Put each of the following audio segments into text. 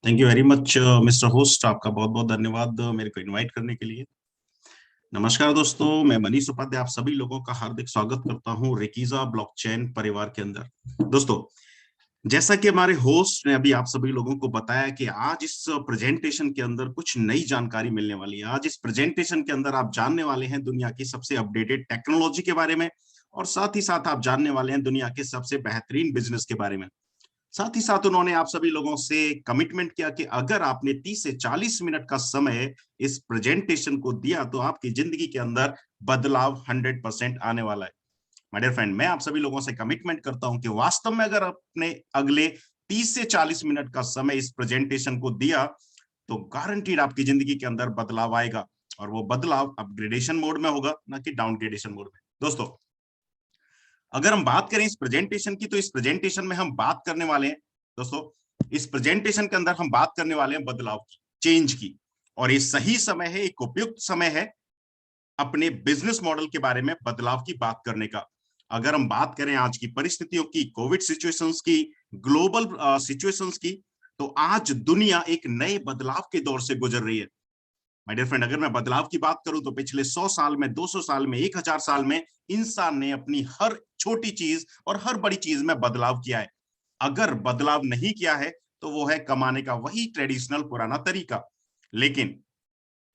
Thank you very much mister host. आपका बहुत बहुत धन्यवाद मेरे को इनवाइट करने के लिए। नमस्कार दोस्तों, मैं मनीष उपाध्याय आप सभी लोगों का हार्दिक स्वागत करता हूं रेकीजा ब्लॉकचेन परिवार के अंदर। दोस्तों, जैसा कि हमारे होस्ट ने अभी आप सभी लोगों को बताया कि आज इस प्रेजेंटेशन के अंदर कुछ नई जानकारी मिलने वाली है। आज इस प्रेजेंटेशन के अंदर आप जानने वाले हैं दुनिया की सबसे अपडेटेड टेक्नोलॉजी के बारे में, और साथ ही साथ आप जानने वाले हैं दुनिया के सबसे बेहतरीन बिजनेस के बारे में। साथ ही साथ उन्होंने आप सभी लोगों से कमिटमेंट किया कि अगर आपने 30 से 40 मिनट का समय इस प्रेजेंटेशन को दिया तो आपकी जिंदगी के अंदर बदलाव 100% आने वाला है। माय डियर फ्रेंड, मैं आप सभी लोगों से कमिटमेंट करता हूं कि वास्तव में अगर आपने अगले 30 से 40 मिनट का समय इस प्रेजेंटेशन को दिया तो गारंटीड आपकी जिंदगी के अंदर बदलाव आएगा, और वो बदलाव अपग्रेडेशन मोड में होगा, ना कि डाउनग्रेडेशन मोड में। दोस्तों, अगर हम बात करें इस प्रेजेंटेशन की, तो इस प्रेजेंटेशन में हम बात करने वाले हैं, दोस्तों, इस प्रेजेंटेशन के अंदर हम बात करने वाले हैं बदलाव की, चेंज की। और ये सही समय है, एक उपयुक्त समय है अपने बिजनेस मॉडल के बारे में बदलाव की बात करने का। अगर हम बात करें आज की परिस्थितियों की, कोविड सिचुएशंस की, ग्लोबल सिचुएशंस की, तो आज दुनिया एक नए बदलाव के दौर से गुजर रही है। माय डियर फ्रेंड, अगर मैं बदलाव की बात करूं तो पिछले 100 साल में, 200 साल में, 1000 साल में इंसान ने अपनी हर छोटी चीज और हर बड़ी चीज में बदलाव किया है। अगर बदलाव नहीं किया है तो वो है कमाने का वही ट्रेडिशनल पुराना तरीका। लेकिन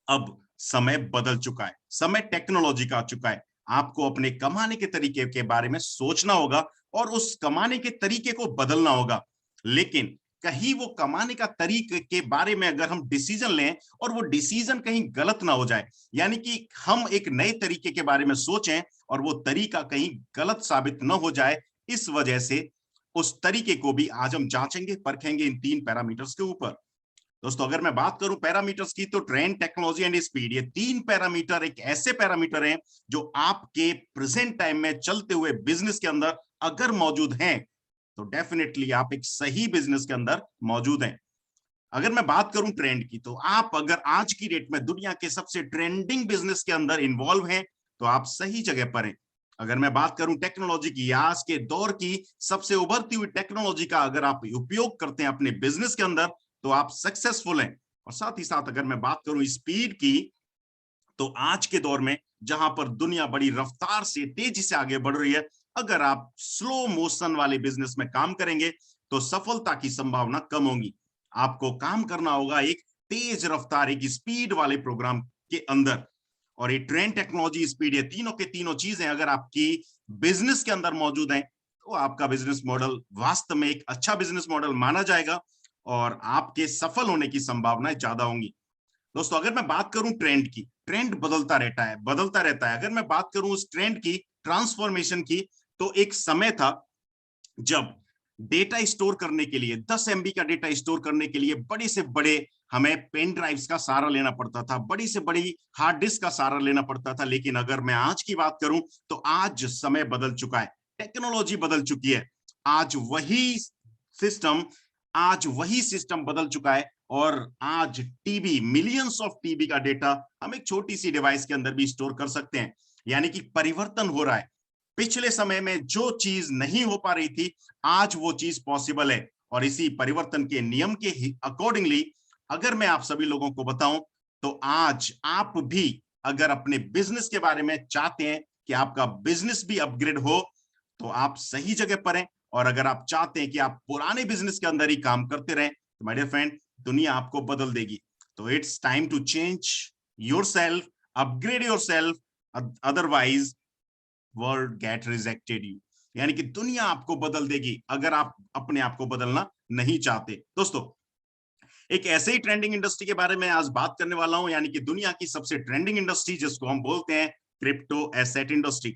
अब समय बदल चुका है, समय टेक्नोलॉजी का आ चुका है। आपको अपने कमाने के तरीके के बारे में सोचना होगा और उस कमाने के तरीके को बदलना होगा। लेकिन कहीं वो कमाने का तरीके के बारे में अगर हम डिसीजन लें और वो डिसीजन कहीं गलत ना हो जाए, यानी कि हम एक नए तरीके के बारे में सोचें और वो तरीका कहीं गलत साबित न हो जाए, इस वजह से उस तरीके को भी आज हम जांचेंगे, परखेंगे इन 3 पैरामीटर्स के ऊपर। दोस्तों, अगर मैं बात करूं पैरामीटर्स की, तो ट्रेंड, टेक्नोलॉजी एंड स्पीड, ये 3 पैरामीटर एक ऐसे पैरामीटर हैं जो आपके प्रेजेंट टाइम में चलते हुए बिजनेस के अंदर अगर मौजूद हैं तो डेफिनेटली आप एक सही बिजनेस के अंदर मौजूद हैं। अगर मैं बात करूं ट्रेंड की, तो आप अगर आज की डेट में दुनिया के सबसे ट्रेंडिंग बिजनेस के अंदर इन्वॉल्व हैं तो आप सही जगह पर हैं। अगर मैं बात करूं टेक्नोलॉजी की, आज के दौर की सबसे उभरती हुई टेक्नोलॉजी का अगर आप उपयोग करते हैं अपने बिजनेस के अंदर तो आप सक्सेसफुल हैं। और साथ ही साथ अगर मैं बात करूं स्पीड की, तो आज के दौर में जहां पर दुनिया बड़ी रफ्तार से तेजी से आगे बढ़ रही है, अगर आप स्लो मोशन वाले बिजनेस में काम करेंगे तो सफलता की संभावना कम होगी। आपको काम करना होगा एक तेज रफ्तार, एक स्पीड वाले प्रोग्राम के अंदर। और ये ट्रेंड, टेक्नोलॉजी, स्पीड, ये तीनों के तीनों चीजें अगर आपकी बिजनेस के अंदर मौजूद हैं तो आपका बिजनेस मॉडल वास्तव में एक अच्छा बिजनेस मॉडल माना जाएगा और आपके सफल होने की संभावनाएं ज्यादा होंगी। दोस्तों, अगर मैं बात करूं ट्रेंड की, ट्रेंड बदलता रहता है, बदलता रहता है। अगर मैं बात करूं उस ट्रेंड की, ट्रांसफॉर्मेशन की, तो एक समय था जब डेटा स्टोर करने के लिए, 10 एमबी का डेटा स्टोर करने के लिए बड़े से बड़े हमें पेन ड्राइव्स का सहारा लेना पड़ता था, बड़ी से बड़ी हार्ड डिस्क का सहारा लेना पड़ता था। लेकिन अगर मैं आज की बात करूं तो आज समय बदल चुका है, टेक्नोलॉजी बदल चुकी है। आज वही सिस्टम आज वही सिस्टम बदल चुका है और आज टीबी, मिलियंस ऑफ टीबी का डेटा हम एक छोटी सी डिवाइस के अंदर भी स्टोर कर सकते हैं। यानी कि परिवर्तन हो रहा है। पिछले समय में जो चीज नहीं हो पा रही थी, आज वो चीज पॉसिबल है। और इसी परिवर्तन के नियम के अकॉर्डिंगली अगर मैं आप सभी लोगों को बताऊं तो आज आप भी अगर अपने बिजनेस के बारे में चाहते हैं कि आपका बिजनेस भी अपग्रेड हो तो आप सही जगह पर हैं। और अगर आप चाहते हैं कि आप पुराने बिजनेस के अंदर ही काम करते रहें तो माय डियर फ्रेंड, दुनिया आपको बदल देगी। तो it's time to change yourself, upgrade yourself, otherwise world get rejected you. यानी कि दुनिया आपको बदल देगी अगर आप अपने आप को बदलना नहीं चाहते। दोस्तों, एक ऐसे ही ट्रेंडिंग इंडस्ट्री के बारे में आज बात करने वाला हूं, यानी कि दुनिया की सबसे ट्रेंडिंग इंडस्ट्री जिसको हम बोलते हैं क्रिप्टो एसेट इंडस्ट्री।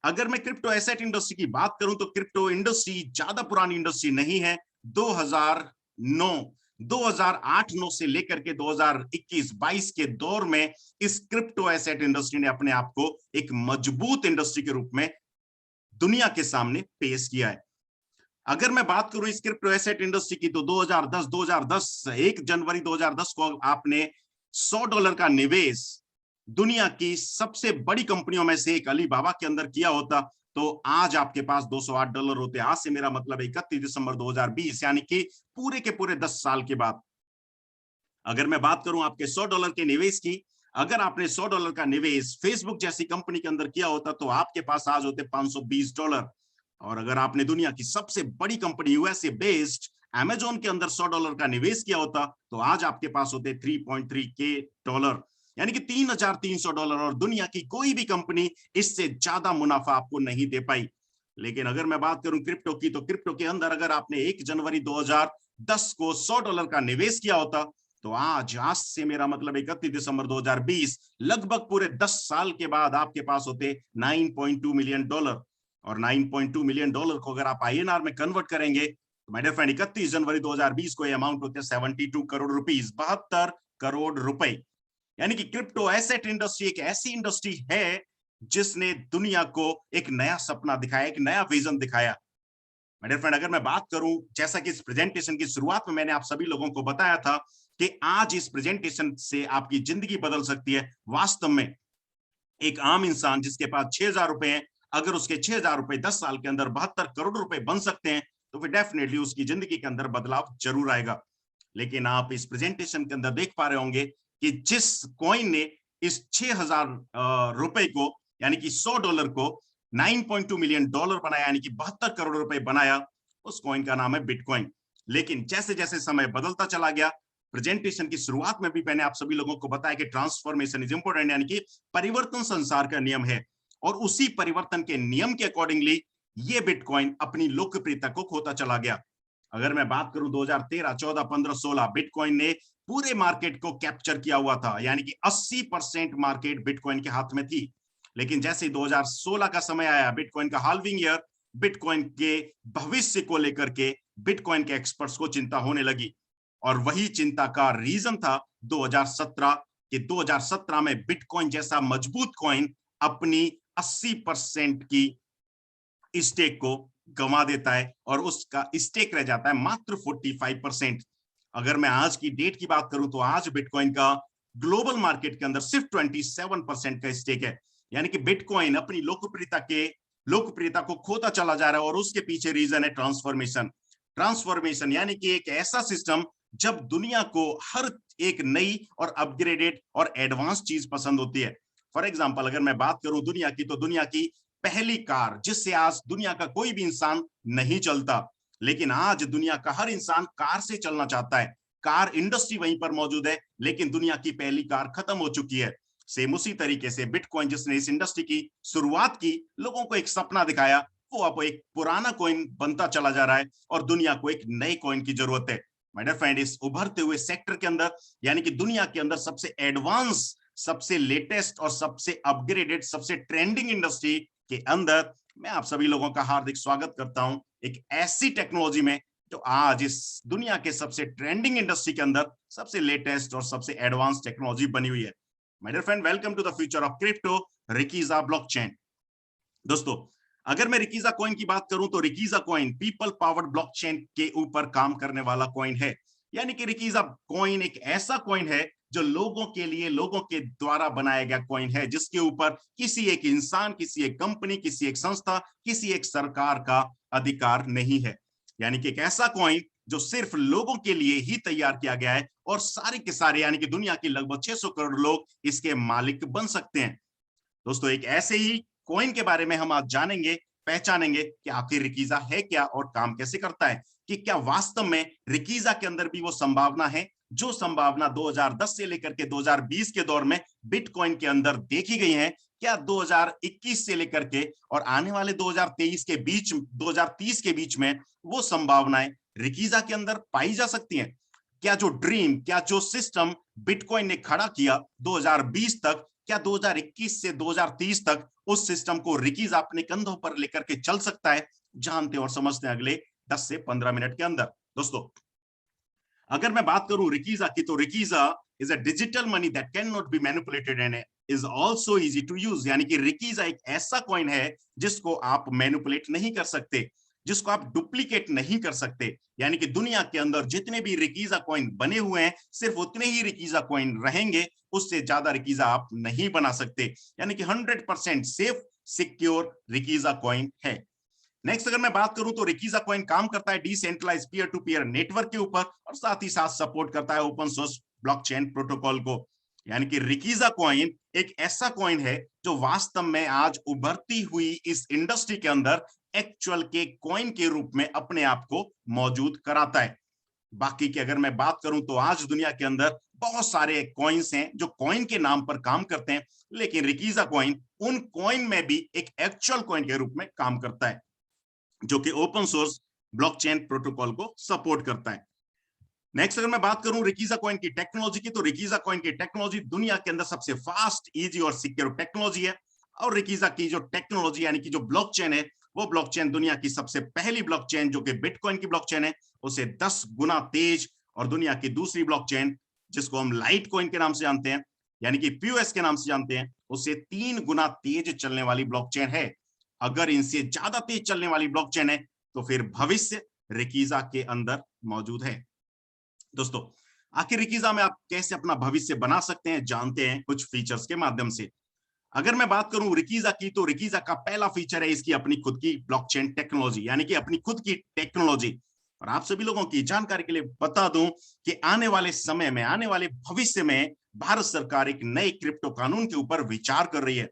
अगर मैं क्रिप्टो एसेट इंडस्ट्री की बात करूं तो क्रिप्टो इंडस्ट्री ज्यादा पुरानी इंडस्ट्री नहीं है। 2009 2008-9 से लेकर के 2021-22 के दौर में इस क्रिप्टो एसेट इंडस्ट्री ने अपने आप को एक मजबूत इंडस्ट्री के रूप में दुनिया के सामने पेश किया है। अगर मैं बात करूं इस क्रिप्टो एसेट इंडस्ट्री की, तो 2010 1 जनवरी 2010 को आपने $100 का निवेश दुनिया की सबसे बड़ी कंपनियों में से एक अलीबाबा के अंदर किया होता तो आज आपके पास $208 होते। आज से मेरा मतलब 31 दिसंबर 2020, यानी कि पूरे के पूरे 10 साल के बाद। अगर मैं बात करूं आपके $100 के निवेश की, अगर आपने $100 का निवेश फेसबुक जैसी कंपनी के अंदर किया होता तो आपके पास आज होते $520। और अगर आपने दुनिया की सबसे बड़ी कंपनी यूएसए बेस्ड अमेजोन के अंदर $100 का निवेश किया होता तो आज आपके पास होते 3.3 के डॉलर, यानी कि $3,300। और दुनिया की कोई भी कंपनी इससे ज्यादा मुनाफा आपको नहीं दे पाई। लेकिन अगर मैं बात करूं क्रिप्टो की, तो क्रिप्टो के अंदर अगर आपने 1 जनवरी 2010 को $100 का निवेश किया होता तो आज से मेरा मतलब 31 दिसंबर 2020, लगभग पूरे 10 साल के बाद आपके पास होते $9.2 मिलियन। और $9.2 मिलियन को अगर आप आईएनआर में कन्वर्ट करेंगे तो माय डियर फ्रेंड 31 जनवरी 2020 को ये अमाउंट होते 72 करोड़ रुपीस, 72 करोड़ रुपए। यानी कि क्रिप्टो एसेट इंडस्ट्री एक ऐसी इंडस्ट्री है जिसने दुनिया को एक नया सपना दिखाया, एक नया विजन दिखाया। माय डियर फ्रेंड, अगर मैं बात करूं, जैसा कि इस प्रेजेंटेशन की शुरुआत में मैंने आप सभी लोगों को बताया था कि आज इस प्रेजेंटेशन से आपकी जिंदगी बदल सकती है। वास्तव में एक आम इंसान जिसके पास 6,000 रुपए हैं, अगर उसके 6,000 रुपए 10 साल के अंदर 72 करोड़ रुपए बन सकते हैं तो फिर डेफिनेटली उसकी जिंदगी के अंदर बदलाव जरूर आएगा। लेकिन आप इस प्रेजेंटेशन के अंदर देख पा रहे होंगे कि जिस कॉइन ने इस 6,000 रुपए को, यानी कि $100 को $9.2 मिलियन बनाया, यानी कि 72 करोड़ रुपए बनाया, उस कॉइन का नाम है बिटकॉइन। लेकिन जैसे जैसे समय बदलता चला गया, प्रेजेंटेशन की शुरुआत में भी मैंने आप सभी लोगों को बताया कि ट्रांसफॉर्मेशन इज इंपॉर्टेंट, यानी कि परिवर्तन संसार का नियम है। और उसी परिवर्तन के नियम के अकॉर्डिंगली ये बिटकॉइन अपनी लोकप्रियता को खोता चला गया। अगर मैं बात करूं 2013, 14, 15, 16, बिटकॉइन ने पूरे मार्केट को कैप्चर किया हुआ था, यानी कि 80% मार्केट बिटकॉइन के हाथ में थी। लेकिन जैसे ही 2016 का समय आया, बिटकॉइन का हाल्विंग ईयर, बिटकॉइन के भविष्य को लेकर के बिटकॉइन के एक्सपर्ट्स को चिंता होने लगी। और वही चिंता का रीजन था 2017 कि 2017 में बिटकॉइन जैसा मजबूत कॉइन अपनी 80% की स्टेक को गंवा देता है और उसका स्टेक रह जाता है मात्र 45%। अगर मैं आज की डेट की बात करूं तो आज बिटकॉइन का ग्लोबल मार्केट के अंदर सिर्फ 27% का स्टेक है। यानी कि बिटकॉइन अपनी लोकप्रियता को खोता चला जा रहा है और उसके पीछे रीजन है ट्रांसफॉर्मेशन, यानी कि एक ऐसा सिस्टम जब दुनिया को हर एक नई और अपग्रेडेड और एडवांस चीज पसंद होती है। फॉर एग्जांपल अगर मैं बात करूं दुनिया की, तो दुनिया की पहली कार जिससे आज दुनिया का कोई भी इंसान नहीं चलता, लेकिन आज दुनिया का हर इंसान कार से चलना चाहता है। कार इंडस्ट्री वहीं पर मौजूद है, लेकिन दुनिया की पहली कार खत्म हो चुकी है। सेम उसी तरीके से बिटकॉइन जिसने इस इंडस्ट्री की शुरुआत की, लोगों को एक सपना दिखाया, वो अब एक पुराना कॉइन बनता चला जा रहा है और दुनिया को एक नए कॉइन की जरूरत है। माय डियर फ्रेंड, इस उभरते हुए सेक्टर के अंदर, यानी कि दुनिया के अंदर सबसे एडवांस, सबसे लेटेस्ट और सबसे अपग्रेडेड, सबसे ट्रेंडिंग इंडस्ट्री के अंदर मैं आप सभी लोगों का हार्दिक स्वागत करता हूं एक ऐसी टेक्नोलॉजी में जो आज इस दुनिया के सबसे ट्रेंडिंग इंडस्ट्री के अंदर सबसे लेटेस्ट और सबसे एडवांस टेक्नोलॉजी बनी हुई है। My dear friend, welcome to the future of crypto, रिकीजा ब्लॉकचेन। दोस्तों, अगर मैं रिकीजा कॉइन की बात करूं तो रिकीजा कॉइन पीपल पावर्ड ब्लॉकचेन के ऊपर काम करने वाला कॉइन है। यानी कि रिकीजा कॉइन एक ऐसा कॉइन है जो लोगों के लिए, लोगों के द्वारा बनाया गया कॉइन है, जिसके ऊपर किसी एक इंसान, किसी एक कंपनी, किसी एक संस्था, किसी एक सरकार का अधिकार नहीं है। यानी कि एक ऐसा कॉइन जो सिर्फ लोगों के लिए ही तैयार किया गया है और सारे के सारे, यानी कि दुनिया के लगभग 600 करोड़ लोग इसके मालिक बन सकते हैं। दोस्तों, एक ऐसे ही कॉइन के बारे में हम आज जानेंगे, पहचानेंगे कि आखिर रिकीजा है क्या और काम कैसे करता है, कि क्या वास्तव में रिकीजा के अंदर भी वो संभावना है जो संभावना 2010 से लेकर के 2020 के दौर में बिटकॉइन के अंदर देखी गई है। क्या 2021 से लेकर के और आने वाले 2023 के बीच, 2030 के बीच में वो संभावनाएं रिकीजा के अंदर पाई जा सकती हैं? क्या जो ड्रीम, क्या जो सिस्टम बिटकॉइन ने खड़ा किया 2020 तक, क्या 2021 से 2030 तक उस सिस्टम को रिकीजा अपने कंधों पर लेकर के चल सकता है? जानते और समझते हैं अगले 10 से 15 मिनट के अंदर। दोस्तों, अगर मैं बात करूं रिकीजा की, तो रिकीजा is a digital money that can not be manipulated and is also easy to use. यानी कि रिकीजा एक ऐसा कॉइन है जिसको आप मैनिपुलेट नहीं कर सकते, जिसको आप डुप्लीकेट नहीं कर सकते। यानी कि दुनिया के अंदर जितने भी रिकीजा कॉइन बने हुए हैं, सिर्फ उतने ही रिकीजा कॉइन रहेंगे, उससे ज्यादा रिकीजा आप नहीं बना सकते। यानी कि 100% सेफ, सिक्योर रिकीजा कॉइन है। नेक्स्ट अगर मैं बात करूं तो रिकीजा कॉइन काम करता है decentralize peer to peer network के ऊपर और साथ ही साथ सपोर्ट करता है ओपन सोर्स ब्लॉकचेन प्रोटोकॉल को। यानी कि रिकीजा कॉइन एक ऐसा कॉइन है जो वास्तव में आज उभरती हुई इस इंडस्ट्री के अंदर एक्चुअल के कॉइन के रूप में अपने आप को मौजूद कराता है। बाकी की अगर मैं बात करूं तो आज दुनिया के अंदर बहुत सारे कॉइन्स हैं जो कॉइन के नाम पर काम करते हैं, लेकिन रिकीजा कॉइन उन कॉइन में भी एक एक्चुअल कॉइन के रूप में काम करता है जो कि ओपन सोर्स ब्लॉकचेन प्रोटोकॉल को सपोर्ट करता है। नेक्स्ट अगर मैं बात करूं रिकीजा कॉइन की टेक्नोलॉजी की, तो रिकीजा कॉइन की टेक्नोलॉजी दुनिया के अंदर सबसे फास्ट, इजी और सिक्योर टेक्नोलॉजी है। और रिकीजा की जो टेक्नोलॉजी यानी कि जो ब्लॉकचेन है, वो ब्लॉकचेन दुनिया की सबसे पहली ब्लॉकचेन जो कि बिटकॉइन की ब्लॉकचेन है, उसे 10 गुना तेज, और दुनिया की दूसरी ब्लॉकचेन जिसको हम लाइट कॉइन के नाम से जानते हैं यानी कि पीओएस के नाम से जानते हैं, उसे 3 गुना तेज चलने वाली ब्लॉकचेन है। अगर इनसे ज्यादा तेज चलने वाली ब्लॉकचेन है तो फिर भविष्य रिकीजा के अंदर मौजूद है। दोस्तों, आखिर रिकीजा में आप कैसे अपना भविष्य बना सकते हैं, जानते हैं कुछ फीचर्स के माध्यम से। अगर मैं बात करूं रिकीजा की, तो रिकीजा का पहला फीचर है इसकी अपनी खुद की ब्लॉकचेन टेक्नोलॉजी, यानी कि अपनी खुद की टेक्नोलॉजी। और आप सभी लोगों की जानकारी के लिए बता दूं कि आने वाले समय में, आने वाले भविष्य में भारत सरकार एक नए क्रिप्टो कानून के ऊपर विचार कर रही है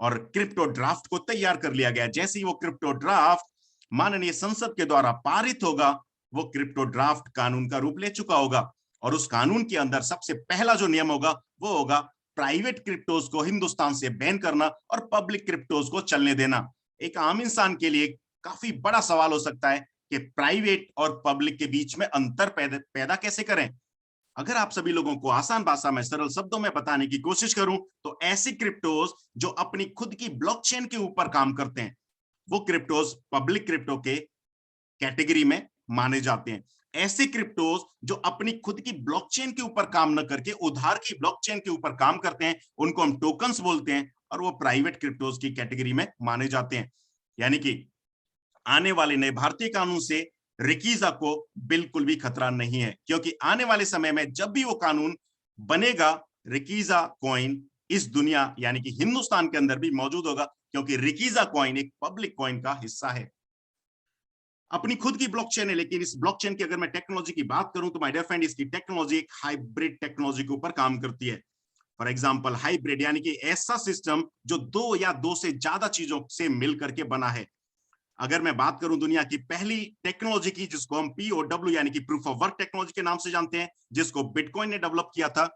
और क्रिप्टो ड्राफ्ट को तैयार कर लिया गया। जैसे ही वो क्रिप्टो ड्राफ्ट माननीय संसद के द्वारा पारित होगा, वो क्रिप्टो ड्राफ्ट कानून का रूप ले चुका होगा। और उस कानून के अंदर सबसे पहला जो नियम होगा वो होगा प्राइवेट क्रिप्टोज को हिंदुस्तान से बैन करना और पब्लिक क्रिप्टोज को चलने देना। एक आम इंसान के लिए काफी बड़ा सवाल हो सकता है कि प्राइवेट और पब्लिक के बीच में अंतर पैदा कैसे करें। अगर आप सभी लोगों को आसान भाषा में, सरल शब्दों में बताने की कोशिश करूं, तो ऐसी क्रिप्टोज जो अपनी खुद की ब्लॉकचेन के ऊपर काम करते हैं, वो क्रिप्टोज पब्लिक क्रिप्टो के कैटेगरी में माने जाते हैं। ऐसे क्रिप्टोज जो अपनी खुद की ब्लॉकचेन के ऊपर काम न करके उधार की ब्लॉकचेन के ऊपर काम करते हैं, उनको हम टोकन्स बोलते हैं, और वो प्राइवेट क्रिप्टोज की कैटेगरी में माने जाते हैं। यानी कि आने वाले नए भारतीय कानून से रिकीजा को बिल्कुल भी खतरा नहीं है, क्योंकि आने वाले समय में जब भी वो कानून बनेगा, रिकीजा कॉइन इस दुनिया यानी कि हिंदुस्तान के अंदर भी मौजूद होगा, क्योंकि रिकीजा कॉइन एक पब्लिक कॉइन का हिस्सा है, अपनी खुद की ब्लॉकचेन है। लेकिन इस ब्लॉकचेन की अगर मैं टेक्नोलॉजी की बात करूं तो माय डियर फ्रेंड, इसकी टेक्नोलॉजी एक हाइब्रिड टेक्नोलॉजी के ऊपर काम करती है। फॉर एग्जांपल, हाइब्रिड यानी कि ऐसा सिस्टम जो दो या दो से ज्यादा चीजों से मिलकर के बना है। अगर मैं बात करूं दुनिया की पहली टेक्नोलॉजी की, जिसको हम पीओडब्ल्यू यानी कि प्रूफ ऑफ वर्क टेक्नोलॉजी के नाम से जानते हैं, जिसको बिटकॉइन ने डेवलप किया था,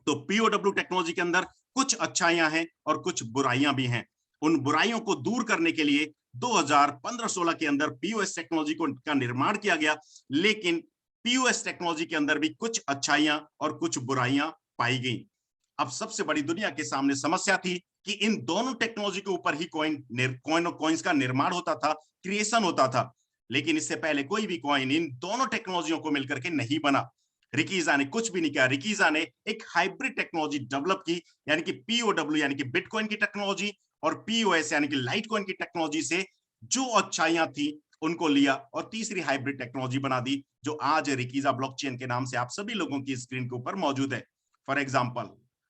तो पीओडब्ल्यू टेक्नोलॉजी के अंदर कुछ अच्छाइयां हैं और कुछ बुराइयां भी हैं। उन बुराइयों को दूर करने के लिए 2015-16 के अंदर पीओएस टेक्नोलॉजी का निर्माण किया गया। लेकिन पीओएस टेक्नोलॉजी के अंदर भी कुछ अच्छाइयां और कुछ बुराइयां पाई गई। अब सबसे बड़ी दुनिया के सामने समस्या थी कि इन दोनों टेक्नोलॉजी के ऊपर ही कॉइन्स का निर्माण होता था, क्रिएशन होता था। लेकिन इससे पहले कोई भी कॉइन इन दोनों टेक्नोलॉजियों को मिलकर के नहीं बना। रिकीजा ने कुछ भी नहीं किया, रिकीजा ने एक हाइब्रिड टेक्नोलॉजी डेवलप की, यानी कि पीओडब्ल्यू यानी कि बिटकॉइन की टेक्नोलॉजी और पीओएस यानी कि लाइट कॉइन की टेक्नोलॉजी से जो अच्छाइयां थी उनको लिया और तीसरी हाइब्रिड टेक्नोलॉजी बना दी, जो आज रिकीजा ब्लॉकचेन के नाम से आप सभी लोगों की स्क्रीन के ऊपर मौजूद है। फॉर एग्जांपल,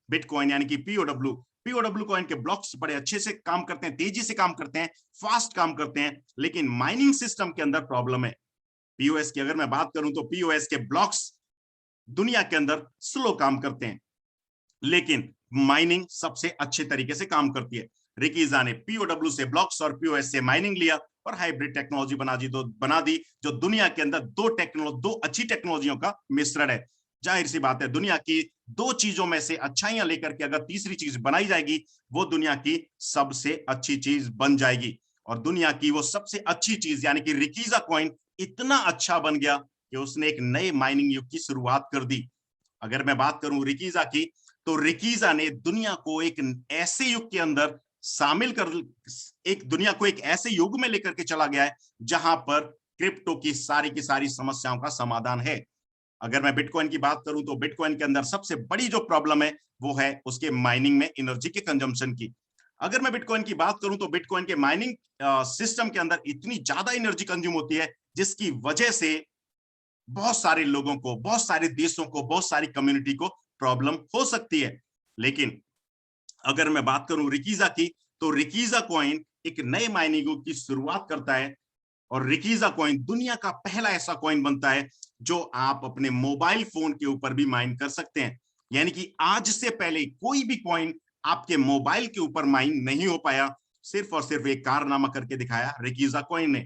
बिटकॉइन यानी कि पीओडब्ल्यू कॉइन के ब्लॉक्स बड़े अच्छे से काम करते हैं, तेजी से काम करते हैं, फास्ट काम करते हैं, लेकिन माइनिंग सिस्टम के अंदर प्रॉब्लम है। पीओएस की अगर मैं बात करूं तो पीओएस के ब्लॉक्स दुनिया के अंदर स्लो काम करते हैं, लेकिन माइनिंग सबसे अच्छे तरीके से काम करती है। रिकीजा ने पीओडब्ल्यू से ब्लॉक्स और पीओएस से माइनिंग लिया और हाइब्रिड टेक्नोलॉजी बना दी जो दुनिया के अंदर दो अच्छी टेक्नोलॉजियों का मिश्रण है। जाहिर सी बात है, दुनिया की दो चीजों में से अच्छाइयां लेकर के अगर तीसरी चीज बनाई जाएगी, वो दुनिया की सबसे अच्छी चीज बन जाएगी। और दुनिया की वो सबसे अच्छी चीज यानी कि रिकीजा कॉइन इतना अच्छा बन गया कि उसने एक नए माइनिंग युग की शुरुआत कर दी। अगर मैं बात करूं रिकीजा की, तो रिकीजा ने दुनिया को एक ऐसे युग के अंदर शामिल कर, एक दुनिया को एक ऐसे युग में लेकर के चला गया है जहां पर क्रिप्टो की सारी समस्याओं का समाधान है। अगर मैं बिटकॉइन की बात करूं तो बिटकॉइन के अंदर सबसे बड़ी जो प्रॉब्लम है वो है उसके माइनिंग में एनर्जी के कंजम्पशन की। अगर मैं बिटकॉइन की बात करूं तो बिटकॉइन के माइनिंग सिस्टम के अंदर इतनी ज्यादा एनर्जी कंज्यूम होती है जिसकी वजह से बहुत सारे लोगों को, बहुत सारे देशों को, बहुत सारी कम्युनिटी को प्रॉब्लम हो सकती है। लेकिन अगर मैं बात करूं रिकीजा की, तो रिकीजा कॉइन एक नए माइनिंग की शुरुआत करता है और रिकीजा कॉइन दुनिया का पहला ऐसा कॉइन बनता है जो आप अपने मोबाइल फोन के ऊपर भी माइन कर सकते हैं। यानी कि आज से पहले कोई भी कॉइन आपके मोबाइल के ऊपर माइन नहीं हो पाया, सिर्फ और सिर्फ एक कारनामा करके दिखाया रिकीजा कॉइन ने।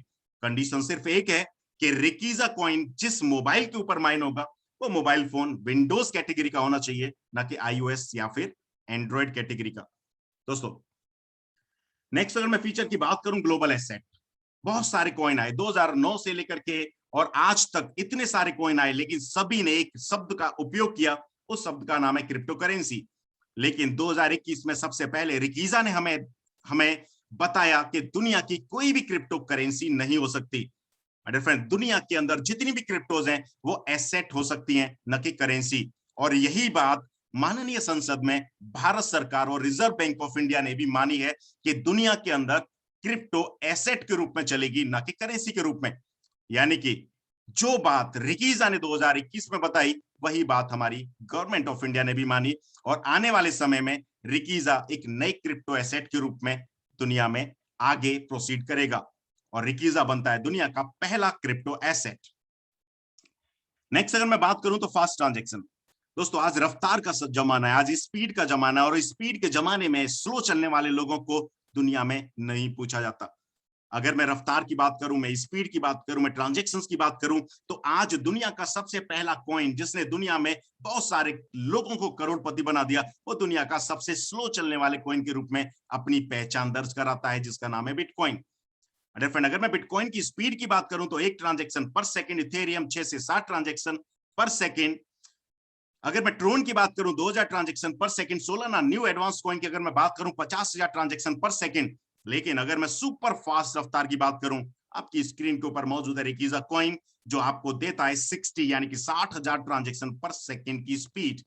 कंडीशन सिर्फ एक है कि रिकीजा कॉइन जिस मोबाइल के ऊपर माइन होगा वो मोबाइल फोन विंडोज कैटेगरी का होना चाहिए, ना कि आईओएस या फिर एंड्रॉइड कैटेगरी का। दोस्तों नेक्स्ट अगर मैं फीचर की बात करूं, ग्लोबल एसेट। बहुत सारे कॉइन आए 2009 से लेकर के और आज तक इतने सारे कॉइन आए, लेकिन सभी ने एक शब्द का उपयोग किया, उस शब्द का नाम है क्रिप्टो करेंसी। लेकिन 2021 में सबसे पहले रिकीजा ने हमें हमें बताया कि दुनिया की कोई भी क्रिप्टो करेंसी नहीं हो सकती। फ्रेंड, दुनिया के अंदर जितनी भी क्रिप्टोज हैं वो एसेट हो सकती हैं, न कि करेंसी। और यही बात माननीय संसद में भारत सरकार और रिजर्व बैंक ऑफ इंडिया ने भी मानी है कि दुनिया के अंदर क्रिप्टो एसेट के रूप में चलेगी, ना कि करेंसी के रूप में। यानी कि जो बात रिकीजा ने 2021 में बताई वही बात हमारी गवर्नमेंट ऑफ इंडिया ने भी मानी, और आने वाले समय में रिकीजा एक नई क्रिप्टो एसेट के रूप में दुनिया में आगे प्रोसीड करेगा और रिकीजा बनता है दुनिया का पहला क्रिप्टो एसेट। नेक्स्ट अगर मैं बात करूं तो फास्ट ट्रांजैक्शन। दोस्तों आज रफ्तार का जमाना है, आज स्पीड का जमाना है, और स्पीड के जमाने में स्लो चलने वाले लोगों को दुनिया में नहीं पूछा जाता। अगर मैं रफ्तार की बात करूं, मैं स्पीड की बात करूं, मैं ट्रांजैक्शंस की बात करूं, तो आज दुनिया का सबसे पहला कॉइन जिसने दुनिया में बहुत सारे लोगों को करोड़पति बना दिया, वो दुनिया का सबसे स्लो चलने वाले कॉइन के रूप में अपनी पहचान दर्ज कराता है, जिसका नाम है बिटकॉइन। फ्रेंड, अगर मैं बिटकॉइन की स्पीड की बात करूं तो एक ट्रांजैक्शन पर सेकंड, इथेरियम 6 से 7 ट्रांजैक्शन पर सेकंड। अगर मैं ट्रोन की बात करूं 2000 ट्रांजैक्शन पर second. Solana new advance coin की अगर मैं बात करूं 50,000 ट्रांजैक्शन पर सेकंड। लेकिन अगर मैं सुपर फास्ट रफ्तार की बात करूं, आपकी स्क्रीन के ऊपर मौजूद है रिकीजा कॉइन, जो आपको देता है 60 यानी कि 60,000 ट्रांजैक्शन पर सेकंड की स्पीड।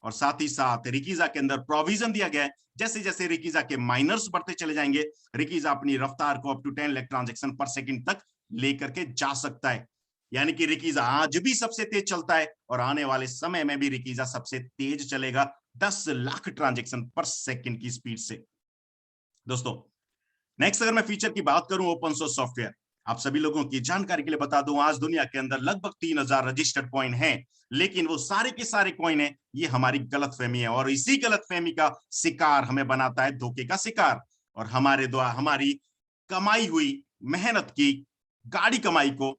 और साथ ही साथ रिकीजा के अंदर प्रोविजन दिया गया है, जैसे जैसे रिकीजा के माइनर्स बढ़ते चले जाएंगे, रिकीजा अपनी रफ्तार को अप टू 10 लाख ट्रांजैक्शन पर सेकंड तक लेकर के जा सकता है। यानी कि रिकीजा आज भी सबसे तेज चलता है और आने वाले समय में भी रिकीजा सबसे तेज चलेगा 10 लाख ट्रांजैक्शन पर सेकंड की स्पीड से। दोस्तों नेक्स्ट अगर मैं फीचर की बात करूं, ओपन सोर्स सॉफ्टवेयर। आप सभी लोगों की जानकारी के लिए बता दूं, आज दुनिया के अंदर लगभग 3000 रजिस्टर्ड कॉइन हैं, लेकिन वो सारे के सारे कॉइन है, ये हमारी गलतफहमी है, और इसी गलतफहमी का शिकार हमें बनाता है, धोखे का शिकार, और हमारे द्वारा हमारी कमाई हुई मेहनत की गाड़ी कमाई को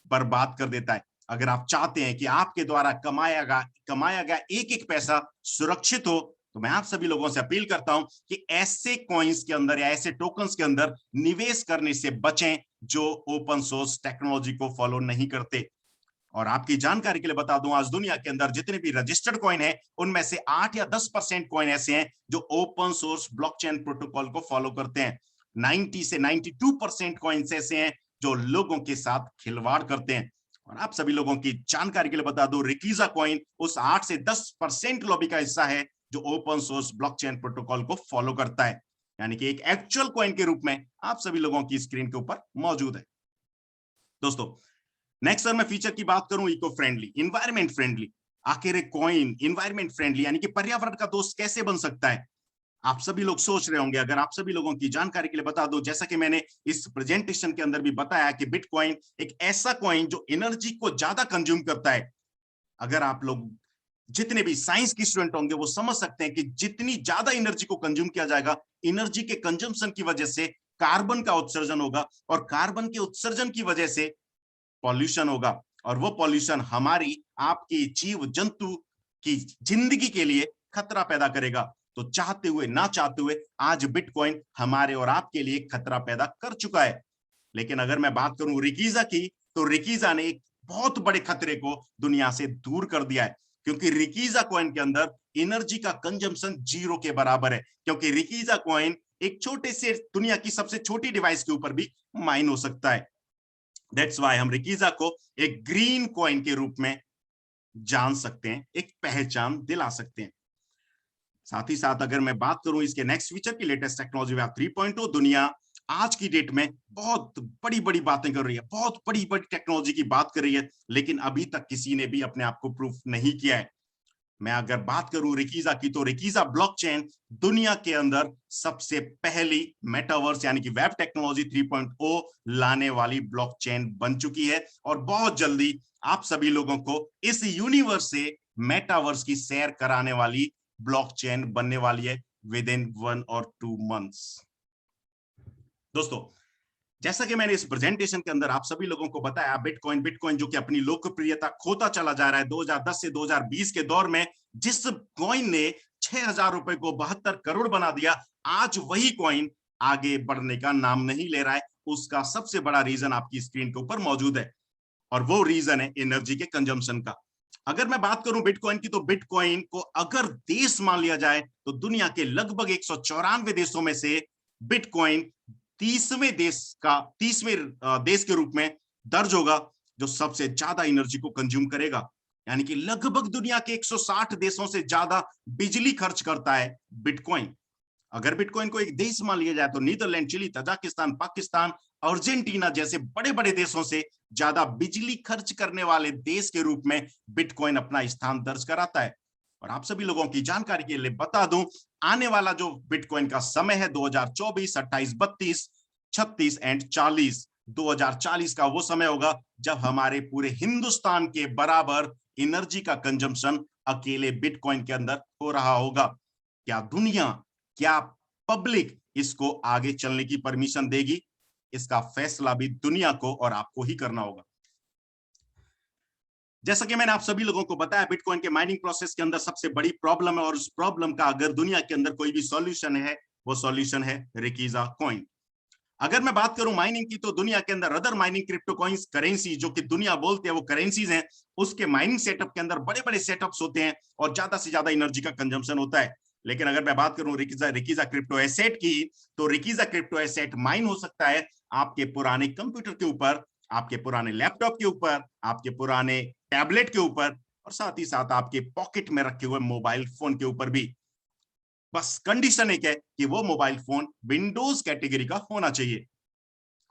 बर्बाद कर देता है। अगर आप चाहते हैं कि आपके द्वारा कमाया गया एक एक पैसा सुरक्षित हो, तो मैं आप सभी लोगों से अपील करता हूं कि ऐसे कॉइन्स के अंदर या ऐसे टोकन्स के अंदर निवेश करने से बचें जो ओपन सोर्स टेक्नोलॉजी को फॉलो नहीं करते। और आपकी जानकारी के लिए बता दूं, आज दुनिया के अंदर जितने भी रजिस्टर्ड कॉइन है, उनमें से 8 या 10% कॉइन ऐसे हैं जो ओपन सोर्स ब्लॉकचेन प्रोटोकॉल को फॉलो करते हैं। 90 से 92% कॉइन्स ऐसे हैं जो लोगों के साथ खिलवाड़ करते हैं। और आप सभी लोगों की जानकारी के लिए बता दूं, रिकीजा कॉइन उस 8 से 10% लॉबी का हिस्सा है जो ओपन सोर्स ब्लॉकचेन प्रोटोकॉल को फॉलो करता है, यानी कि एक एक्चुअल कॉइन के रूप में आप सभी लोगों की स्क्रीन के ऊपर मौजूद है। दोस्तों नेक्स्ट अगर मैं फीचर की बात करूं, इको फ्रेंडली, इन्वायरमेंट फ्रेंडली। आखिर एक कॉइन इन्वायरमेंट फ्रेंडली यानी कि पर्यावरण का दोस्त कैसे बन सकता है? आप सभी लोग सोच रहे होंगे। अगर आप सभी लोगों की जानकारी के लिए बता दूं, जैसा कि मैंने इस प्रेजेंटेशन के अंदर भी बताया कि बिटकॉइन एक ऐसा कॉइन जो एनर्जी को ज्यादा कंज्यूम करता है। अगर आप लोग जितने भी साइंस की स्टूडेंट होंगे वो समझ सकते हैं कि जितनी ज्यादा एनर्जी को कंज्यूम किया जाएगा, एनर्जी के कंजम्पशन की वजह से कार्बन का उत्सर्जन होगा, और कार्बन के उत्सर्जन की वजह से पॉल्यूशन होगा, और वो पॉल्यूशन हमारी आपकी जीव जंतु की जिंदगी के लिए खतरा पैदा करेगा। तो चाहते हुए ना चाहते हुए आज बिटकॉइन हमारे और आपके लिए खतरा पैदा कर चुका है। लेकिन अगर मैं बात करूं रिकीजा की, तो रिकीजा ने एक बहुत बड़े खतरे को दुनिया से दूर कर दिया है, क्योंकि रिकीजा कॉइन के अंदर एनर्जी का कंजम्पशन 0 के बराबर है, क्योंकि रिकीजा कॉइन एक छोटे से दुनिया की सबसे छोटी डिवाइस के ऊपर भी माइन हो सकता है। दैट्स वाई हम रिकीजा को एक ग्रीन कॉइन के रूप में जान सकते हैं, एक पहचान दिला सकते हैं। साथ ही साथ अगर मैं बात करूं इसके नेक्स्ट फीचर की, लेटेस्ट टेक्नोलॉजी वेब 3.0, दुनिया आज की डेट में बहुत बड़ी बड़ी बातें कर रही है, बहुत बड़ी बड़ी टेक्नोलॉजी की बात कर रही है, लेकिन अभी तक किसी ने भी अपने आप को प्रूफ नहीं किया है। मैं अगर बात करूं रिकीजा की, तो रिकीजा ब्लॉकचेन दुनिया के अंदर सबसे पहली मेटावर्स यानी कि वेब टेक्नोलॉजी 3.0 लाने वाली ब्लॉकचेन बन चुकी है, और बहुत जल्दी आप सभी लोगों को इस यूनिवर्स से मेटावर्स की सैर कराने वाली ब्लॉकचेन बनने वाली है विद इन 1 और 2 मंथ्स। दोस्तों, जैसा कि मैंने इस प्रेजेंटेशन के अंदर आप सभी लोगों को बताया, बिटकॉइन बिटकॉइन जो कि अपनी लोकप्रियता खोता चला जा रहा है 2010 से 2020 के दौर में, जिस कॉइन ने 6,000 रुपए को 72 करोड़ बना दिया, आज वही कॉइन आगे बढ़ने का नाम नहीं ले रहा है। उसका सबसे बड़ा रीजन आपकी स्क्रीन के ऊपर मौजूद है, और वो रीजन है एनर्जी के कंजम्पशन का। अगर मैं बात करूं बिटकॉइन की, तो बिटकॉइन को अगर देश मान लिया जाए तो दुनिया के लगभग 194 देशों में से बिटकॉइन 30वें देश के रूप में दर्ज होगा जो सबसे ज्यादा एनर्जी को कंज्यूम करेगा। यानी कि लगभग दुनिया के 160 देशों से ज्यादा बिजली खर्च करता है बिटकॉइन। अगर बिटकॉइन को एक देश मान लिया जाए तो Netherland, Chile, Tajikistan, Pakistan, Argentina जैसे बड़े बड़े देशों से ज्यादा बिजली खर्च करने वाले देश के रूप में बिटकॉइन अपना स्थान दर्ज कराता है। और आप सभी लोगों की जानकारी के लिए बता दूं, आने वाला जो बिटकॉइन का समय है 2024, 28, 32, 36 एंड 40, 2040 का वो समय होगा जब हमारे पूरे हिंदुस्तान के बराबर एनर्जी का कंजम्पशन अकेले बिटकॉइन के अंदर हो रहा होगा। क्या दुनिया, क्या पब्लिक इसको आगे चलने की परमिशन देगी? इसका फैसला भी दुनिया को और आपको ही करना होगा। जैसा कि मैंने आप सभी लोगों को बताया, बिटकॉइन के माइनिंग प्रोसेस के अंदर सबसे बड़ी प्रॉब्लम है, और उस प्रॉब्लम का अगर दुनिया के अंदर कोई भी सॉल्यूशन है, वो सॉल्यूशन है रिकीजा कॉइन। अगर मैं बात करूं माइनिंग की, तो दुनिया के अंदर other mining crypto coins, currency जो कि दुनिया बोलते हैं वो करेंसीज हैं, उसके माइनिंग सेटअप के अंदर बड़े बड़े सेटअप्स होते हैं और ज्यादा से ज्यादा एनर्जी का कंजम्पशन होता है। लेकिन अगर मैं बात करूं रिकीजा क्रिप्टो एसेट की, तो रिकीजा क्रिप्टो एसेट माइन हो सकता है आपके पुराने कंप्यूटर के ऊपर, आपके पुराने लैपटॉप के ऊपर, आपके पुराने टैबलेट के ऊपर, और साथ ही साथ आपके पॉकेट में रखे हुए मोबाइल फोन के ऊपर भी। बस कंडीशन एक है कि वो मोबाइल फोन विंडोज कैटेगरी का होना चाहिए।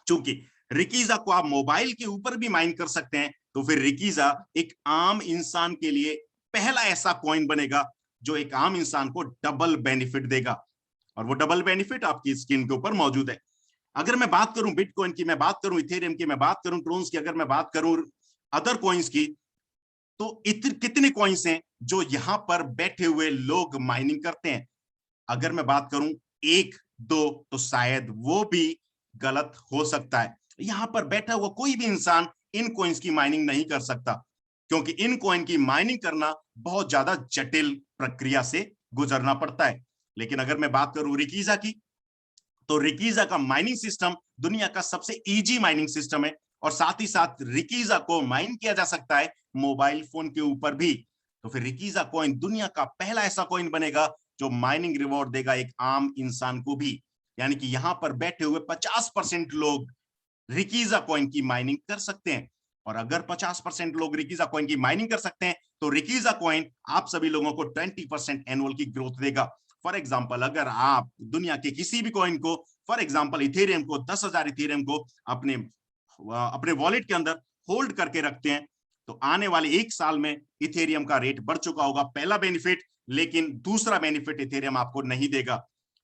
चूंकि रिकीजा को आप मोबाइल के ऊपर भी माइन कर सकते हैं, तो फिर रिकीजा एक आम इंसान के लिए पहला ऐसा कॉइन बनेगा जो एक आम इंसान को डबल बेनिफिट देगा, और वो डबल बेनिफिट आपकी स्क्रीन के ऊपर मौजूद है। अगर मैं बात करूं बिटकॉइन की, मैं बात करूं इथेरियम की, मैं बात करूं ट्रोन्स की, अगर मैं बात करूं अदर कॉइन्स की, तो कितने कॉइन्स हैं जो यहां पर बैठे हुए लोग माइनिंग करते हैं? अगर मैं बात करूं एक दो, तो शायद वो भी गलत हो सकता है। यहां पर बैठा हुआ कोई भी इंसान इन कॉइन्स की माइनिंग नहीं कर सकता, क्योंकि इन कॉइन की माइनिंग करना बहुत ज्यादा जटिल प्रक्रिया से गुजरना पड़ता है। लेकिन अगर मैं बात करूं रिकीजा की, तो रिकीजा का माइनिंग सिस्टम दुनिया का सबसे इजी माइनिंग सिस्टम है, और साथ ही साथ रिकीजा को माइन किया जा सकता है मोबाइल फोन के ऊपर भी। तो फिर रिकीजा कॉइन दुनिया का पहला ऐसा कॉइन बनेगा जो माइनिंग रिवॉर्ड देगा एक आम इंसान को भी। यानी कि यहां पर बैठे हुए 50% लोग रिकीजा कॉइन की माइनिंग कर सकते हैं, और अगर 50% लोग रिकीजा कॉइन की माइनिंग कर सकते हैं, तो रिकीजा कॉइन आप सभी लोगों को 20% एनुअल की ग्रोथ देगा। फॉर एग्जाम्पल, अगर आप दुनिया के किसी भी कॉइन को, फॉर एग्जाम्पल इथेरियम को, 10,000 इथेरियम को अपने वॉलेट के अंदर होल्ड करके रखते हैं, तो आने वाले 1 साल में इथेरियम का रेट बढ़ चुका होगा, पहला बेनिफिट। लेकिन दूसरा बेनिफिट इथेरियम आपको नहीं देगा।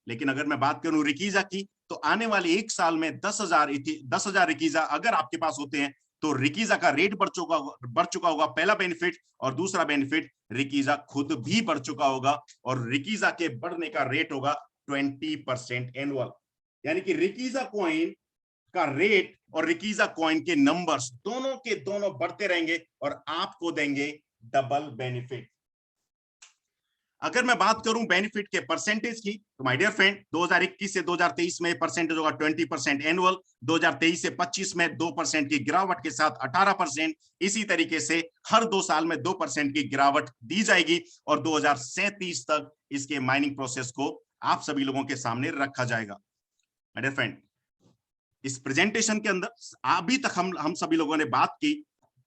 लेकिन अगर मैं बात करूं रिकीजा की, तो आने वाले 1 साल में 10,000 रिकीजा अगर आपके पास होते हैं, तो रिकीजा का रेट बढ़ चुका होगा, पहला बेनिफिट। और दूसरा बेनिफिट, रिकीजा खुद भी बढ़ चुका होगा, और रिकीजा के बढ़ने का रेट होगा 20% एनुअल। यानी कि रिकीजा कॉइन का रेट और रिकीजा कॉइन के नंबर्स दोनों के दोनों बढ़ते रहेंगे और आपको देंगे डबल बेनिफिट। अगर मैं बात करूं बेनिफिट के परसेंटेज की, तो माय डियर फ्रेंड, 2021 से 2023 में परसेंटेज होगा 20% एनुअल, 2023 से 25 में 2% की गिरावट के साथ 18%, इसी तरीके से हर 2 साल में 2% की गिरावट दी जाएगी, और 2037 तक इसके माइनिंग प्रोसेस को आप सभी लोगों के सामने रखा जाएगा। माय डियर फ्रेंड, इस प्रेजेंटेशन के अंदर अभी तक हम सभी लोगों ने बात की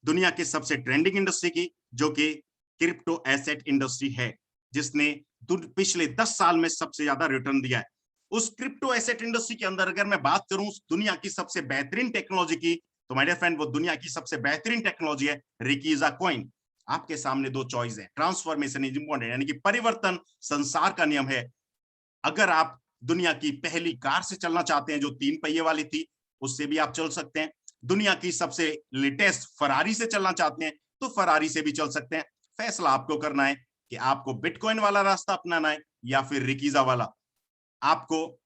दुनिया के सबसे ट्रेंडिंग इंडस्ट्री की, जो कि क्रिप्टो एसेट इंडस्ट्री है, जिसने पिछले 10 साल में सबसे ज्यादा रिटर्न दिया है। उस क्रिप्टो एसेट इंडस्ट्री के अंदर अगर मैं बात करूं दुनिया की सबसे बेहतरीन टेक्नोलॉजी की, तो माय डियर फ्रेंड, वो दुनिया की सबसे बेहतरीन टेक्नोलॉजी है रिकीजा कॉइन। आपके सामने दो चॉइस है। ट्रांसफॉर्मेशन इज इंपॉर्टेंट, यानी कि परिवर्तन संसार का नियम है। अगर आप दुनिया की पहली कार से चलना चाहते हैं जो 3 पहिए वाली थी, उससे भी आप चल सकते हैं। दुनिया की सबसे लेटेस्ट फरारी से चलना चाहते हैं तो फरारी से भी चल सकते हैं। फैसला आपको करना है कि आपको बिटकॉइन वाला रास्ता अपनाना है या फिर रिकीजा वाला, आपको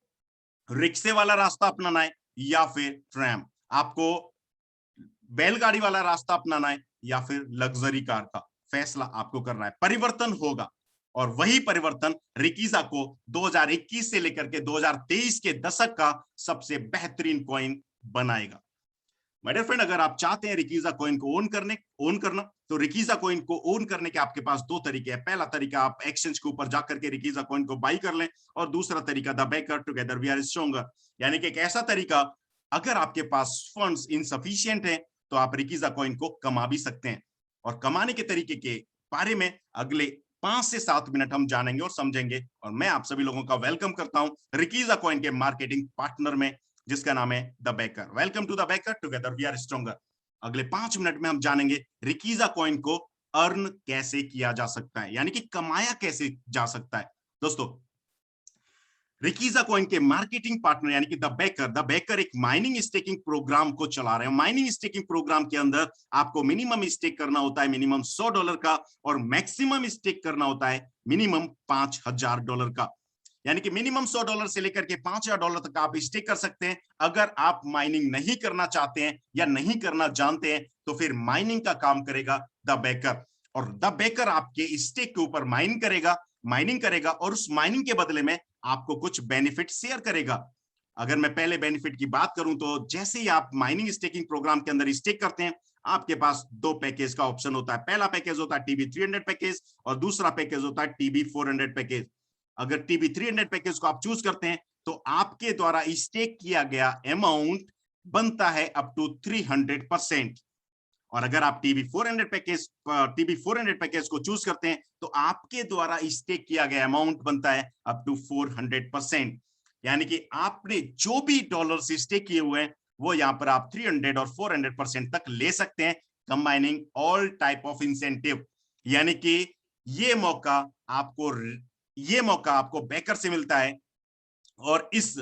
रिक्शे वाला रास्ता अपनाना है या फिर ट्रैम, आपको बैलगाड़ी वाला रास्ता अपनाना है या फिर लग्जरी कार का। फैसला आपको करना है। परिवर्तन होगा और वही परिवर्तन रिकीजा को 2021 से लेकर के 2023 के दशक का सबसे बेहतरीन कॉइन बनाएगा। माय डियर फ्रेंड, अगर आप चाहते हैं रिकीजा कॉइन को ओन करना, तो रिकीजा कॉइन को ओन करने के आपके पास दो तरीके हैं। पहला तरीका, आप एक्सचेंज के ऊपर जाकर के रिकीजा कॉइन को बाई कर लें, और दूसरा तरीका, the Backer together we are stronger, यानी कि एक ऐसा तरीका, अगर आपके पास फंड्स इनसफिशिएंट है तो आप रिकीजा कॉइन को कमा भी सकते हैं। और कमाने के तरीके के बारे में अगले 5 से 7 मिनट हम जानेंगे और समझेंगे। और मैं आप सभी लोगों का वेलकम करता हूं रिकीजा कॉइन के मार्केटिंग पार्टनर में, जिसका नाम है the Backer. Welcome to the Backer, together we are stronger. अगले 5 मिनट में हम जानेंगे रिकीजा कॉइन को अर्न कैसे किया जा सकता है, यानी कि कमाया कैसे जा सकता है। दोस्तों, रिकीजा कॉइन के मार्केटिंग पार्टनर यानी कि द बैकर एक माइनिंग स्टेकिंग प्रोग्राम को चला रहे हैं। माइनिंग स्टेकिंग प्रोग्राम के अंदर आपको मिनिमम स्टेक करना होता है मिनिमम $100 का, और मैक्सिमम स्टेक करना होता है मिनिमम $5000 का। यानी कि मिनिमम $100 से लेकर के $5000 तक आप स्टेक कर सकते हैं। अगर आप माइनिंग नहीं करना चाहते हैं या नहीं करना जानते हैं तो फिर माइनिंग का काम करेगा द बैकर, और द बैकर आपके स्टेक के ऊपर माइनिंग करेगा और उस माइनिंग के बदले में आपको कुछ बेनिफिट शेयर करेगा। अगर मैं पहले बेनिफिट की बात करूं तो जैसे ही आप माइनिंग स्टेकिंग प्रोग्राम के अंदर स्टेक करते हैं, आपके पास दो पैकेज का ऑप्शन होता है। पहला पैकेज होता है TB300 पैकेज और दूसरा पैकेज होता है TB400 पैकेज। अगर TB300 पैकेज को आप चूज करते हैं तो आपके द्वारा स्टेक किया गया अमाउंट बनता है अप टू 300%, और अगर आप TB400 पैकेज को चूज करते हैं तो आपके द्वारा स्टेक किया गया अमाउंट बनता है अप टू 400%, यानी कि आपने जो भी डॉलर स्टेक किए हुए हैं वो यहाँ पर आप 300 और 400% तक ले सकते हैं, combining all type of incentive. यानी कि ये मौका आपको बैकर से मिलता है। और इस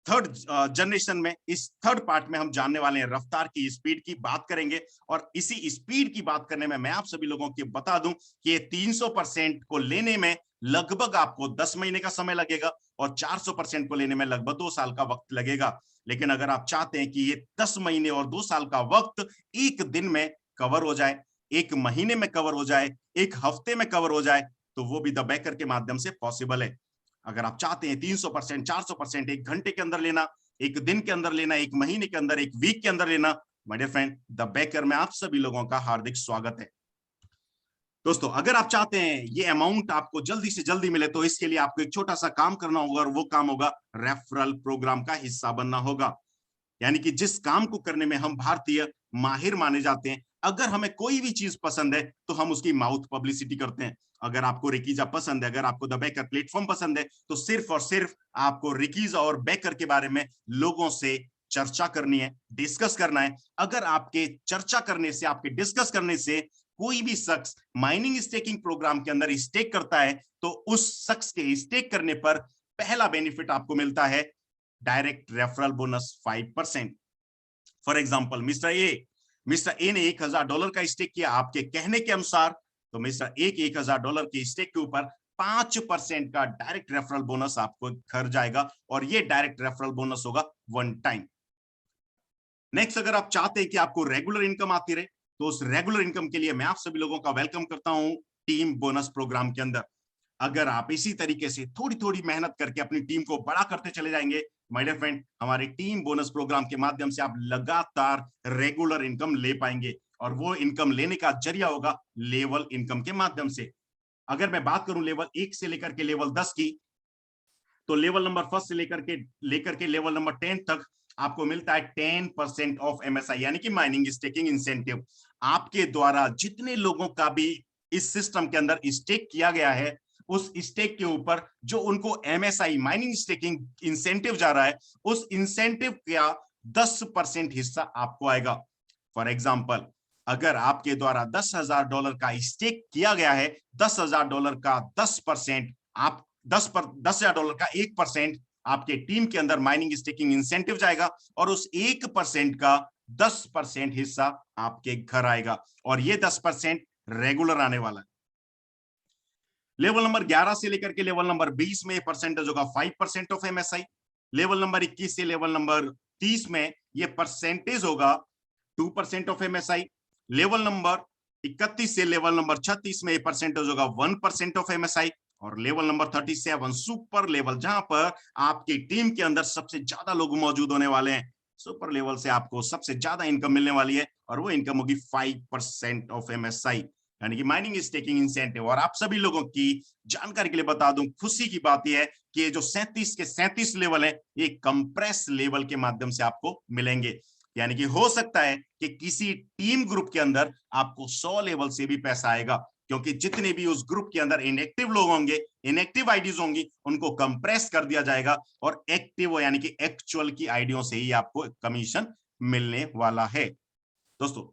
थर्ड जनरेशन में, इस थर्ड पार्ट में हम जानने वाले हैं रफ्तार की, स्पीड की बात करेंगे। और इसी स्पीड की बात करने में मैं आप सभी लोगों को बता दूं कि ये 300% को लेने में लगभग आपको 10 महीने का समय लगेगा और 400% को लेने में लगभग 2 साल का वक्त लगेगा। लेकिन अगर आप चाहते हैं कि ये 10 महीने और 2 साल का वक्त एक दिन में कवर हो जाए, एक महीने में कवर हो जाए, एक हफ्ते में कवर हो जाए, तो वो भी द बैकर के माध्यम से पॉसिबल है। अगर आप चाहते हैं 300%, 400% एक घंटे के अंदर लेना, एक दिन के अंदर लेना, एक महीने के अंदर, एक वीक के अंदर लेना, my dear friend, the Backer में आप सभी लोगों का हार्दिक स्वागत है। दोस्तों, अगर आप चाहते हैं ये अमाउंट आपको जल्दी से जल्दी मिले तो इसके लिए आपको एक छोटा सा काम करना होगा, और वो काम होगा रेफरल प्रोग्राम का हिस्सा बनना होगा। यानी कि जिस काम को करने में हम भारतीय माहिर माने जाते हैं, अगर हमें कोई भी चीज पसंद है तो हम उसकी माउथ पब्लिसिटी करते हैं। अगर आपको रिकीजा पसंद है, अगर आपको द बैकर प्लेटफॉर्म पसंद है, तो सिर्फ और सिर्फ आपको रिकीजा और बैकर के बारे में लोगों से चर्चा करनी है, डिस्कस करना है। अगर आपके चर्चा करने से, आपके डिस्कस करने से कोई भी शख्स माइनिंग स्टेकिंग प्रोग्राम के अंदर स्टेक करता है तो उस शख्स के स्टेक करने पर पहला बेनिफिट आपको मिलता है direct referral bonus 5%। For example, mister A ने $1000 का स्टेक किया आपके कहने के अनुसार, तो मिस्टर ए के $1000 के स्टेक के ऊपर 5% का डायरेक्ट रेफरल बोनस आपको घर जाएगा, और ये डायरेक्ट रेफरल बोनस होगा 1 टाइम। नेक्स्ट, अगर आप चाहते हैं कि आपको रेगुलर इनकम आती रहे तो उस रेगुलर इनकम के लिए मैं आप सभी लोगों का वेलकम करता हूं टीम बोनस प्रोग्राम के अंदर। अगर आप इसी तरीके से थोड़ी थोड़ी मेहनत करके अपनी टीम को बड़ा करते चले जाएंगे, माय डियर फ्रेंड, हमारे टीम बोनस प्रोग्राम के माध्यम से आप लगातार रेगुलर इनकम ले पाएंगे, और वो इनकम लेने का जरिया होगा लेवल इनकम के माध्यम से। अगर मैं बात करूं लेवल 1 से लेकर के लेवल 10 की, तो लेवल नंबर 1 से लेकर के लेवल नंबर 10 तक आपको मिलता है 10% ऑफ MSI, यानी कि माइनिंग स्टेकिंग इंसेंटिव। आपके द्वारा जितने लोगों का भी इस सिस्टम के अंदर स्टेक किया गया है, उस स्टेक के ऊपर जो उनको MSI माइनिंग स्टेकिंग इंसेंटिव जा रहा है, उस इंसेंटिव का 10% हिस्सा आपको आएगा। फॉर एग्जाम्पल, अगर आपके द्वारा $10,000 का स्टेक किया गया है, $10,000 का 10%, आप $10,000 का 1% आपके टीम के अंदर माइनिंग स्टेकिंग इंसेंटिव जाएगा और उस 1% का 10% हिस्सा आपके घर आएगा और ये 10% रेगुलर आने वाला है। लेवल नंबर 11 से लेकर के लेवल नंबर 20 में परसेंटेज होगा 5% ऑफ एमएसआई। लेवल नंबर 21 से लेवल नंबर 30 में ये परसेंटेज होगा 2% ऑफ एमएसआई। लेवल नंबर 31 से लेवल नंबर 36 में ये परसेंटेज होगा 1% ऑफ एमएसआई। और लेवल नंबर 37 सुपर लेवल, जहां पर आपकी टीम के अंदर सबसे ज्यादा लोग मौजूद होने वाले हैं, सुपर लेवल से आपको सबसे ज्यादा इनकम मिलने वाली है और वो इनकम होगी 5% ऑफ एमएसआई, यानी कि माइनिंग स्टेकिंग इंसेंटिव। और आप सभी लोगों की जानकारी के लिए बता दूं, खुशी की बात यह है कि ये जो 37 के 37 लेवल है, ये कंप्रेस लेवल के माध्यम से आपको मिलेंगे। यानी कि हो सकता है कि किसी टीम ग्रुप के अंदर आपको 100 लेवल से भी पैसा आएगा, क्योंकि जितने भी उस ग्रुप के अंदर इनएक्टिव लोग होंगे, इनएक्टिव आईडीज होंगी, उनको कंप्रेस कर दिया जाएगा और एक्टिव यानी कि एक्चुअल की आईडियों से ही आपको कमीशन मिलने वाला है। दोस्तों,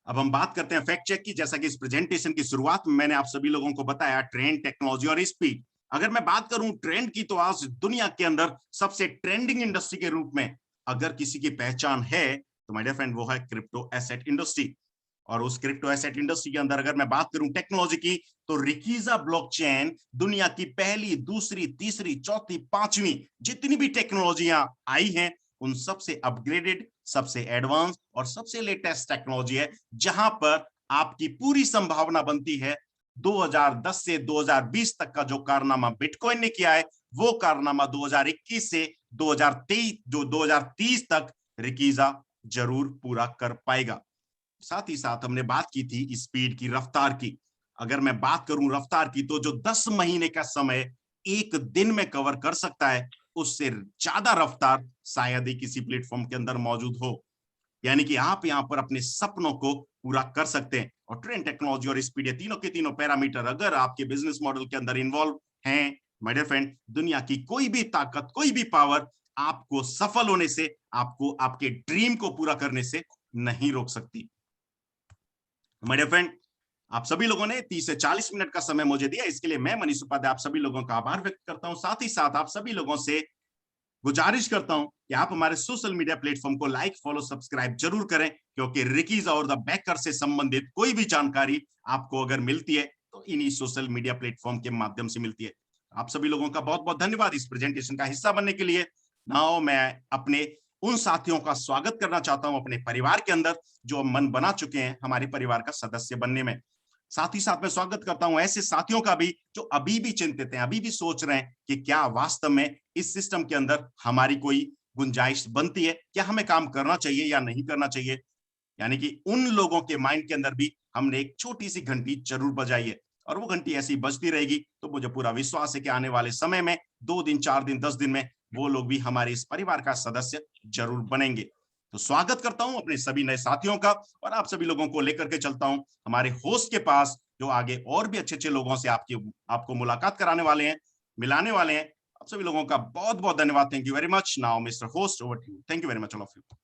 अब हम बात करते हैं फैक्ट चेक की। जैसा कि इस प्रेजेंटेशन की शुरुआत में मैंने आप सभी लोगों को बताया, ट्रेंड, टेक्नोलॉजी और स्पीड। अगर मैं बात करूं ट्रेंड की, तो आज दुनिया के अंदर सबसे ट्रेंडिंग इंडस्ट्री के रूप में अगर किसी की पहचान है, तो माय डियर फ्रेंड वो है क्रिप्टो एसेट इंडस्ट्री। और उस क्रिप्टो एसेट इंडस्ट्री के अंदर अगर मैं बात करूं टेक्नोलॉजी की, तो रिकीजा ब्लॉकचेन दुनिया की पहली, दूसरी, तीसरी, चौथी, पांचवी जितनी भी टेक्नोलॉजियां आई हैं, उन सबसे अपग्रेडेड, सबसे एडवांस और सबसे लेटेस्ट टेक्नोलॉजी है, जहां पर आपकी पूरी संभावना बनती है 2010 से 2020 तक का जो कारनामा बिटकॉइन ने किया है, वो कारनामा 2021 से 2030 तक रिकीजा जरूर पूरा कर पाएगा। साथ ही साथ हमने बात की थी स्पीड की, रफ्तार की। अगर मैं बात करूं रफ्तार की, तो जो 10 महीने का समय एक दिन में कवर कर सकता है, उससे ज्यादा रफ्तार शायद ही किसी प्लेटफॉर्म के अंदर मौजूद हो। यानी कि आप यहां पर अपने सपनों को पूरा कर सकते हैं। और ट्रेंड, टेक्नोलॉजी और स्पीड, ये तीनों के तीनों पैरामीटर अगर आपके बिजनेस मॉडल के अंदर इन्वॉल्व हैं, माय डियर फ्रेंड, दुनिया की कोई भी ताकत, कोई भी पावर आपको सफल होने से, आपको आपके ड्रीम को पूरा करने से नहीं रोक सकती। माय डियर फ्रेंड, आप सभी लोगों ने 30 से 40 मिनट का समय मुझे दिया, इसके लिए मैं मनीष उपाध्याय आप सभी लोगों का आभार व्यक्त करता हूं। साथ ही साथ आप सभी लोगों से गुजारिश करता हूं कि आप हमारे सोशल मीडिया प्लेटफॉर्म को लाइक, फॉलो, सब्सक्राइब जरूर करें, क्योंकि रिकीजा और द बैकर से संबंधित कोई भी जानकारी आपको अगर मिलती है, तो इन्हीं सोशल मीडिया प्लेटफॉर्म के माध्यम से मिलती है। आप सभी लोगों का बहुत बहुत धन्यवाद इस प्रेजेंटेशन का हिस्सा बनने के लिए। नाउ मैं अपने उन साथियों का स्वागत करना चाहता हूं अपने परिवार के अंदर, जो मन बना चुके हैं हमारे परिवार का सदस्य बनने में। साथ ही साथ मैं स्वागत करता हूं ऐसे साथियों का भी जो अभी भी चिंतित हैं, अभी भी सोच रहे हैं कि क्या वास्तव में इस सिस्टम के अंदर हमारी कोई गुंजाइश बनती है, क्या हमें काम करना चाहिए या नहीं करना चाहिए। यानी कि उन लोगों के माइंड के अंदर भी हमने एक छोटी सी घंटी जरूर बजाई है, और वो घंटी ऐसी बजती रहेगी, तो मुझे पूरा विश्वास है कि आने वाले समय में 2 दिन, 4 दिन, 10 दिन में वो लोग भी हमारे इस परिवार का सदस्य जरूर बनेंगे। तो स्वागत करता हूं अपने सभी नए साथियों का, और आप सभी लोगों को लेकर के चलता हूं हमारे होस्ट के पास, जो आगे और भी अच्छे अच्छे लोगों से आपको मुलाकात कराने वाले हैं, मिलाने वाले हैं। आप सभी लोगों का बहुत बहुत धन्यवाद। Thank you very much. Now mister host, over to you. Thank you very much all of you.